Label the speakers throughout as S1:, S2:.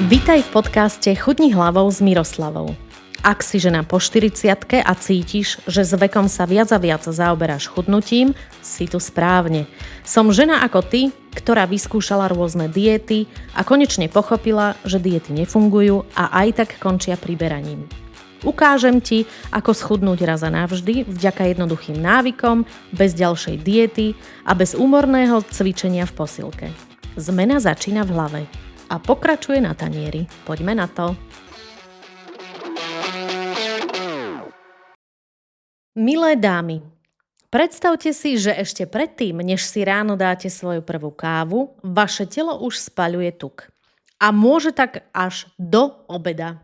S1: Vitaj v podcaste Chudni hlavou s Miroslavou. Ak si žena po 40-ke a cítiš, že s vekom sa viac a viac zaoberáš chudnutím, si tu správne. Som žena ako ty, ktorá vyskúšala rôzne diety a konečne pochopila, že diety nefungujú a aj tak končia priberaním. Ukážem ti, ako schudnúť raz a navždy vďaka jednoduchým návykom, bez ďalšej diety a bez úmorného cvičenia v posilke. Zmena začína v hlave a pokračuje na tanieri. Poďme na to. Milé dámy, predstavte si, že ešte predtým, než si ráno dáte svoju prvú kávu, vaše telo už spaľuje tuk. A môže tak až do obeda.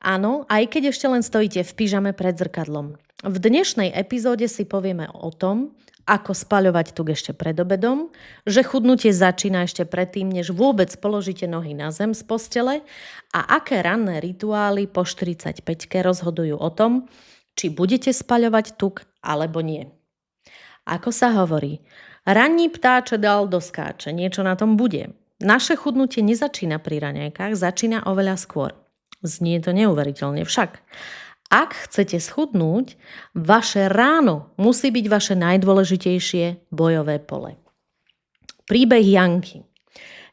S1: Áno, aj keď ešte len stojíte v pyžame pred zrkadlom. V dnešnej epizóde si povieme o tom, ako spaľovať tuk ešte pred obedom, že chudnutie začína ešte predtým, než vôbec položíte nohy na zem z postele a aké ranné rituály po 45-ke rozhodujú o tom, či budete spaľovať tuk alebo nie. Ako sa hovorí, ranní ptáče dal do skáče, niečo na tom bude. Naše chudnutie nezačína pri raňajkách, začína oveľa skôr. Znie to neuveriteľne však. Ak chcete schudnúť, vaše ráno musí byť vaše najdôležitejšie bojové pole. Príbeh Janky.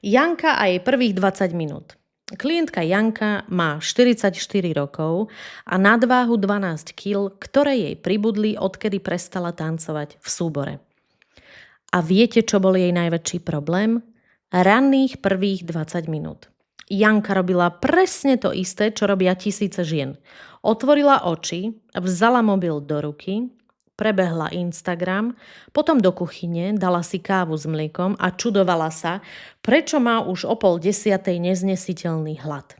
S1: Janka a jej prvých 20 minút. Klientka Janka má 44 rokov a nadváhu 12 kg, ktoré jej pribudli, odkedy prestala tancovať v súbore. A viete, čo bol jej najväčší problém? Ranných prvých 20 minút. Janka robila presne to isté, čo robia tisíce žien. Otvorila oči, vzala mobil do ruky, prebehla Instagram, potom do kuchyne, dala si kávu s mliekom a čudovala sa, prečo má už o 9:30 neznesiteľný hlad.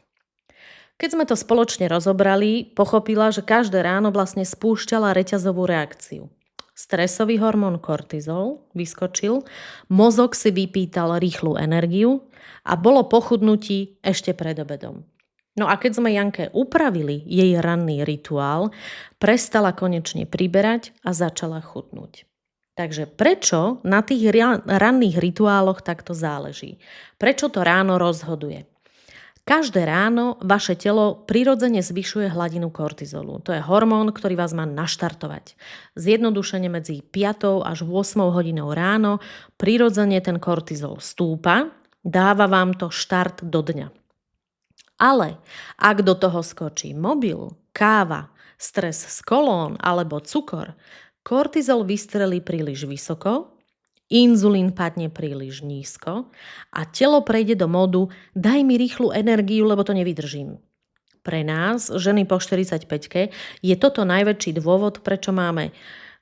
S1: Keď sme to spoločne rozobrali, pochopila, že každé ráno vlastne spúšťala reťazovú reakciu. Stresový hormón kortizol vyskočil, mozog si vypýtal rýchlu energiu a bolo po chudnutí ešte pred obedom. No a keď sme Janke upravili jej ranný rituál, prestala konečne priberať a začala chudnúť. Takže prečo na tých ranných rituáloch takto záleží? Prečo to ráno rozhoduje? Každé ráno vaše telo prirodzene zvyšuje hladinu kortizolu. To je hormón, ktorý vás má naštartovať. Zjednodušene medzi 5. až 8 hodinou ráno prirodzene ten kortizol stúpa, dáva vám to štart do dňa. Ale ak do toho skočí mobil, káva, stres z kolón alebo cukor, kortizol vystrelí príliš vysoko, inzulín padne príliš nízko a telo prejde do módu daj mi rýchlu energiu, lebo to nevydržím. Pre nás, ženy po 45-ke, je toto najväčší dôvod, prečo máme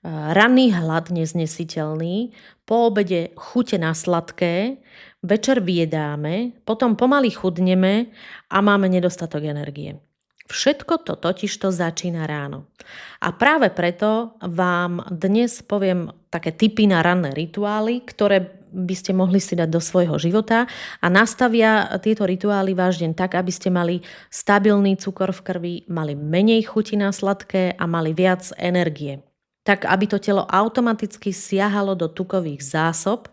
S1: ranný hlad neznesiteľný, po obede chute na sladké, večer vyjedáme, potom pomaly chudneme a máme nedostatok energie. Všetko to totižto začína ráno. A práve preto vám dnes poviem také tipy na ranné rituály, ktoré by ste mohli si dať do svojho života a nastavia tieto rituály váš deň tak, aby ste mali stabilný cukor v krvi, mali menej chuti na sladké a mali viac energie. Tak, aby to telo automaticky siahalo do tukových zásob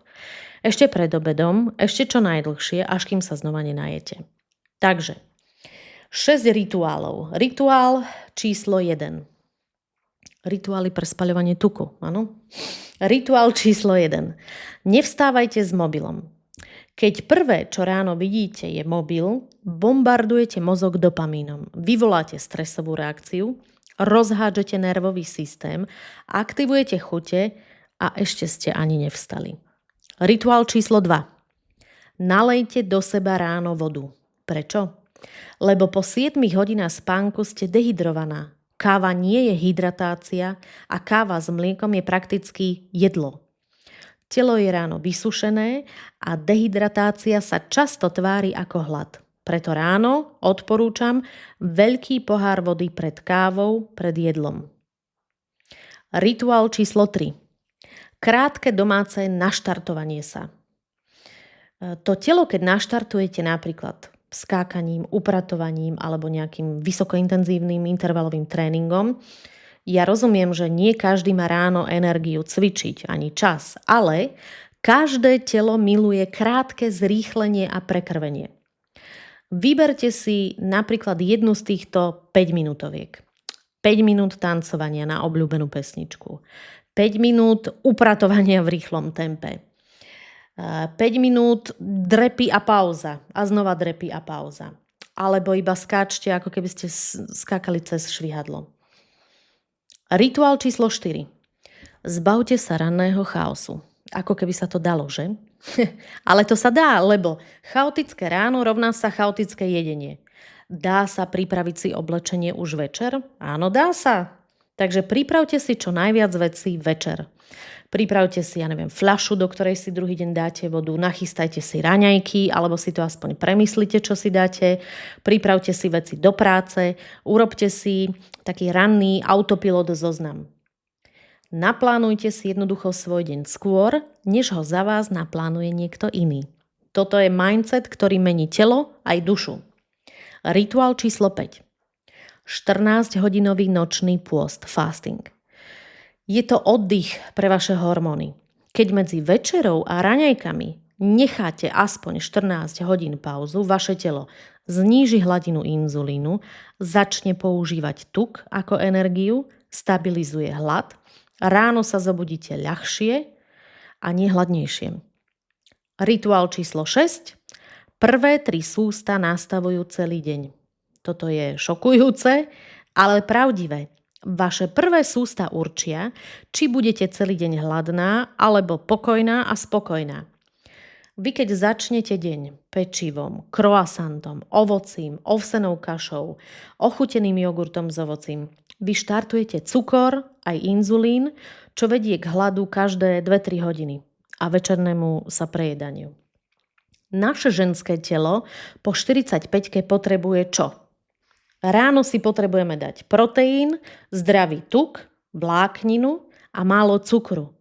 S1: ešte pred obedom, ešte čo najdlhšie, až kým sa znova nenajete. Takže 6 rituálov. Rituál číslo 1. Rituály pre spaľovanie tuku. Áno? Rituál číslo 1. Nevstávajte s mobilom. Keď prvé, čo ráno vidíte, je mobil, bombardujete mozog dopamínom. Vyvoláte stresovú reakciu, rozhádžete nervový systém, aktivujete chute a ešte ste ani nevstali. Rituál číslo 2. Nalejte do seba ráno vodu. Prečo? Lebo po 7 hodinách spánku ste dehydrovaná. Káva nie je hydratácia a káva s mliekom je prakticky jedlo. Telo je ráno vysušené a dehydratácia sa často tvári ako hlad. Preto ráno odporúčam veľký pohár vody pred kávou, pred jedlom. Rituál číslo 3. Krátke domáce naštartovanie sa. To telo, keď naštartujete napríklad skákaním, upratovaním alebo nejakým vysokointenzívnym intervalovým tréningom, ja rozumiem, že nie každý má ráno energiu cvičiť, ani čas, ale každé telo miluje krátke zrýchlenie a prekrvenie. Vyberte si napríklad jednu z týchto 5-minútoviek. 5 minút tancovania na obľúbenú pesničku. 5 minút upratovania v rýchlom tempe. 5 minút drepy a pauza. A znova drepy a pauza. Alebo iba skáčte, ako keby ste skákali cez švihadlo. Rituál číslo 4. Zbavte sa ranného chaosu. Ako keby sa to dalo, že? Ale to sa dá, lebo chaotické ráno rovná sa chaotické jedenie. Dá sa pripraviť si oblečenie už večer? Áno, dá sa. Takže pripravte si čo najviac vecí večer. Pripravte si, fľašu, do ktorej si druhý deň dáte vodu, nachystajte si raňajky, alebo si to aspoň premyslite, čo si dáte. Pripravte si veci do práce, urobte si taký ranný autopilot zoznam. Naplánujte si jednoducho svoj deň skôr, než ho za vás naplánuje niekto iný. Toto je mindset, ktorý mení telo aj dušu. Rituál číslo 5. 14-hodinový nočný pôst, fasting. Je to oddych pre vaše hormóny. Keď medzi večerou a raňajkami necháte aspoň 14 hodín pauzu, vaše telo zníži hladinu inzulínu, začne používať tuk ako energiu, stabilizuje hlad, ráno sa zobudíte ľahšie a nehladnejšie. Rituál číslo 6. Prvé 3 sústa nastavujú celý deň. Toto je šokujúce, ale pravdivé. Vaše prvé sústa určia, či budete celý deň hladná alebo pokojná a spokojná. Vy keď začnete deň pečivom, croissantom, ovocím, ovsenou kašou, ochuteným jogurtom s ovocím, vy štartujete cukor aj inzulín, čo vedie k hladu každé 2-3 hodiny a večernému sa prejedaniu. Naše ženské telo po 45-ke potrebuje čo? Ráno si potrebujeme dať proteín, zdravý tuk, vlákninu a málo cukru.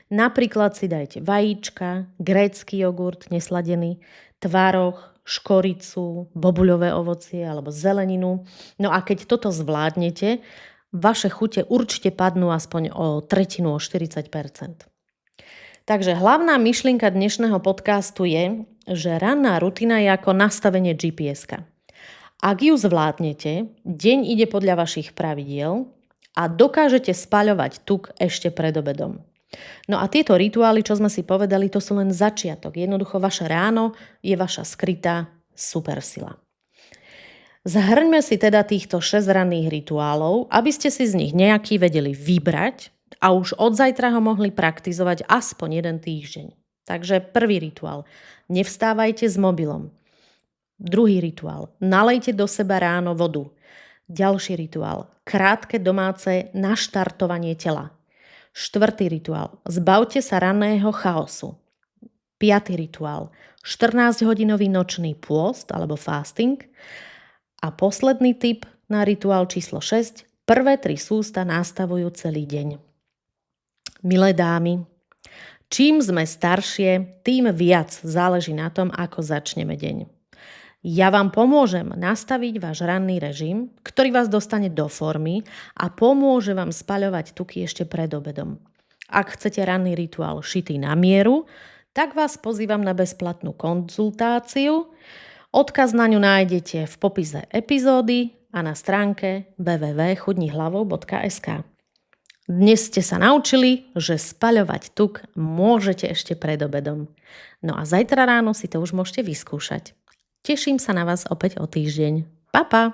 S1: Napríklad si dajte vajíčka, grécky jogurt nesladený, tvaroh, škoricu, bobuľové ovocie alebo zeleninu. No a keď toto zvládnete, vaše chute určite padnú aspoň o tretinu, o 40%. Takže hlavná myšlienka dnešného podcastu je, že ranná rutina je ako nastavenie GPS-ka. Ak ju zvládnete, deň ide podľa vašich pravidiel a dokážete spaľovať tuk ešte pred obedom. No a tieto rituály, čo sme si povedali, to sú len začiatok. Jednoducho vaše ráno je vaša skrytá supersila. Zhrňme si teda týchto 6 ranných rituálov, aby ste si z nich nejaký vedeli vybrať a už od zajtra ho mohli praktizovať aspoň jeden týždeň. Takže prvý rituál. Nevstávajte s mobilom. Druhý rituál. Nalejte do seba ráno vodu. Ďalší rituál. Krátke domáce naštartovanie tela. Štvrtý rituál. Zbavte sa ranného chaosu. Piatý rituál. 14-hodinový nočný pôst alebo fasting. A posledný tip na rituál číslo 6. Prvé 3 sústa nastavujú celý deň. Milé dámy, čím sme staršie, tým viac záleží na tom, ako začneme deň. Ja vám pomôžem nastaviť váš ranný režim, ktorý vás dostane do formy a pomôže vám spaľovať tuky ešte pred obedom. Ak chcete ranný rituál šitý na mieru, tak vás pozývam na bezplatnú konzultáciu. Odkaz na ňu nájdete v popise epizódy a na stránke www.chudnihlavou.sk. Dnes ste sa naučili, že spaľovať tuk môžete ešte pred obedom. No a zajtra ráno si to už môžete vyskúšať. Teším sa na vás opäť o týždeň. Pa, pa!